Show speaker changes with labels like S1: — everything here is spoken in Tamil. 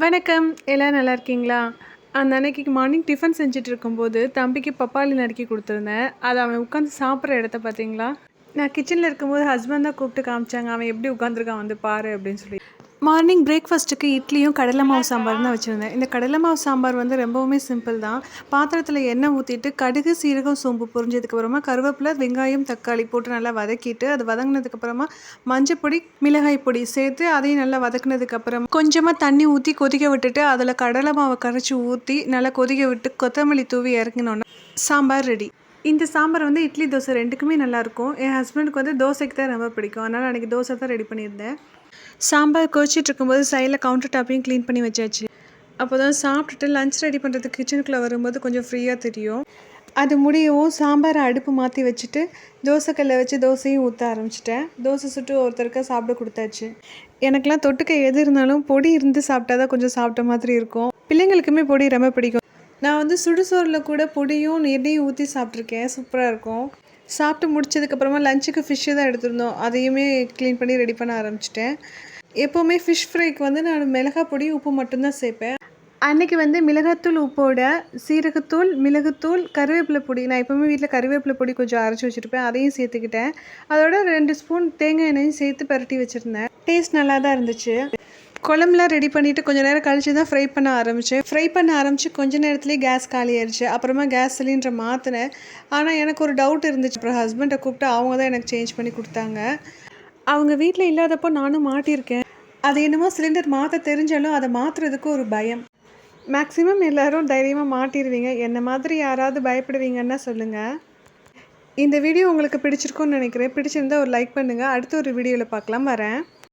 S1: வணக்கம். எல்லாம் நல்லா இருக்கீங்களா? அந்த அன்னைக்கு மார்னிங் டிஃபன் செஞ்சுட்டு இருக்கும்போது, தம்பிக்கு பப்பாளி நறுக்கி குடுத்துருந்தேன். அத அவன் உட்காந்து சாப்பிடுற இடத்த பார்த்தீங்களா? நான் கிச்சன்ல இருக்கும்போது ஹஸ்பண்ட் தான் கூப்பிட்டு காமிச்சாங்க. "அவன் எப்படி உட்காந்துருக்கான் வந்து பாரு" அப்படின்னு சொல்லி. மார்னிங் பிரேக்ஃபாஸ்ட்டுக்கு இட்லியும் கடலை மாவு சாம்பாரும் தான் வச்சுருந்தேன். இந்த கடலை மாவு சாம்பார் வந்து ரொம்பவுமே சிம்பிள் தான். பாத்திரத்தில எண்ணெய் ஊத்திட்டு, கடுகு, சீரகம், சோம்பு பொரிஞ்சதுக்கப்புறமா கருவேப்பிலை, வெங்காயம், தக்காளி போட்டு நல்லா வதக்கிட்டு, அது வதங்கினதுக்கப்புறமா மஞ்சப்பொடி, மிளகாய் பொடி சேர்த்து அதையும் நல்லா வதக்குனதுக்கப்புறம் கொஞ்சமா தண்ணி ஊத்தி கொதிக்க விட்டுட்டு, அதில கடலை மாவ கரைச்சி ஊத்தி நல்லா கொதிக்க விட்டு கொத்தமல்லி தூவி இறக்கினோன்னா சாம்பார் ரெடி. இந்த சாம்பார் வந்து இட்லி, தோசை 2க்குமே நல்லாயிருக்கும். என் ஹஸ்பண்டுக்கு வந்து தோசைக்கு தான் ரொம்ப பிடிக்கும். அதனால அன்னைக்கு தோசை தான் ரெடி பண்ணியிருந்தேன். சாம்பார் கொதிச்சிட்டு இருக்கும்போது சைடில் கவுண்டர் டாப்பையும் க்ளீன் பண்ணி வச்சாச்சு. அப்போ தான் சாப்பிட்டுட்டு லஞ்ச் ரெடி பண்ணுறதுக்கு கிச்சனுக்குள்ளே வரும்போது கொஞ்சம் ஃப்ரீயாக தெரியும். அது முடியவும் சாம்பாரை அடுப்பு மாற்றி வச்சுட்டு தோசைக்கல்லை வச்சு தோசையும் ஊற்ற ஆரம்பிச்சிட்டேன். தோசை சுட்டு ஒருத்தருக்கா சாப்பிட கொடுத்தாச்சு. எனக்கெலாம் தொட்டுக்க எது இருந்தாலும் பொடி இருந்து சாப்பிட்டா தான் கொஞ்சம் சாப்பிட்ட மாதிரி இருக்கும். பிள்ளைங்களுக்குமே பொடி ரொம்ப பிடிக்கும். நான் வந்து சுடுசோறில் கூட பொடியும் எண்ணெயும் ஊற்றி சாப்பிட்ருக்கேன். சூப்பராக இருக்கும். சாப்பிட்டு முடிச்சதுக்கப்புறமா லஞ்சுக்கு ஃபிஷ்ஷு தான் எடுத்திருந்தோம். அதையுமே க்ளீன் பண்ணி ரெடி பண்ண ஆரம்பிச்சிட்டேன். எப்போவுமே ஃபிஷ் ஃப்ரைக்கு வந்து நான் மிளகாய் பொடி, உப்பு மட்டும்தான் சேர்ப்பேன். அன்றைக்கி வந்து மிளகாத்தூள் உப்போட சீரகத்தூள், மிளகுத்தூள், கருவேப்பிலை பொடி, நான் எப்போவுமே வீட்டில் கருவேப்பிலை பொடி கொஞ்சம் அரைச்சி வச்சுருப்பேன், அதையும் சேர்த்துக்கிட்டேன். அதோட 2 ஸ்பூன் தேங்காய் எண்ணெயும் சேர்த்து பரட்டி வச்சுருந்தேன். டேஸ்ட் நல்லா தான் இருந்துச்சு. குழம்புலாம் ரெடி பண்ணிவிட்டு கொஞ்சம் நேரம் கழிச்சு தான் ஃப்ரை பண்ண ஆரம்பித்தேன். ஃப்ரை பண்ண ஆரம்பித்து கொஞ்ச நேரத்துலேயே கேஸ் காலி ஆயிடுச்சு. அப்புறமா கேஸ் சிலிண்டரை மாற்றினேன். ஆனால் எனக்கு ஒரு டவுட் இருந்துச்சு. அப்புறம் ஹஸ்பண்டை கூப்பிட்டு அவங்க தான் எனக்கு சேஞ்ச் பண்ணி கொடுத்தாங்க. அவங்க வீட்டில் இல்லாதப்போ நானும் மாட்டியிருக்கேன். அது என்னமோ சிலிண்டர் மாற்ற தெரிஞ்சாலும் அதை மாற்றுறதுக்கு ஒரு பயம். மேக்ஸிமம் எல்லோரும் தைரியமாக மாட்டிடுவீங்க. என்ன மாதிரி யாராவது பயப்படுவீங்கன்னா சொல்லுங்கள். இந்த வீடியோ உங்களுக்கு பிடிச்சிருக்கும்னு நினைக்கிறேன். பிடிச்சிருந்தா ஒரு லைக் பண்ணுங்கள். அடுத்த ஒரு வீடியோவில் பார்க்கலாம். வரேன்.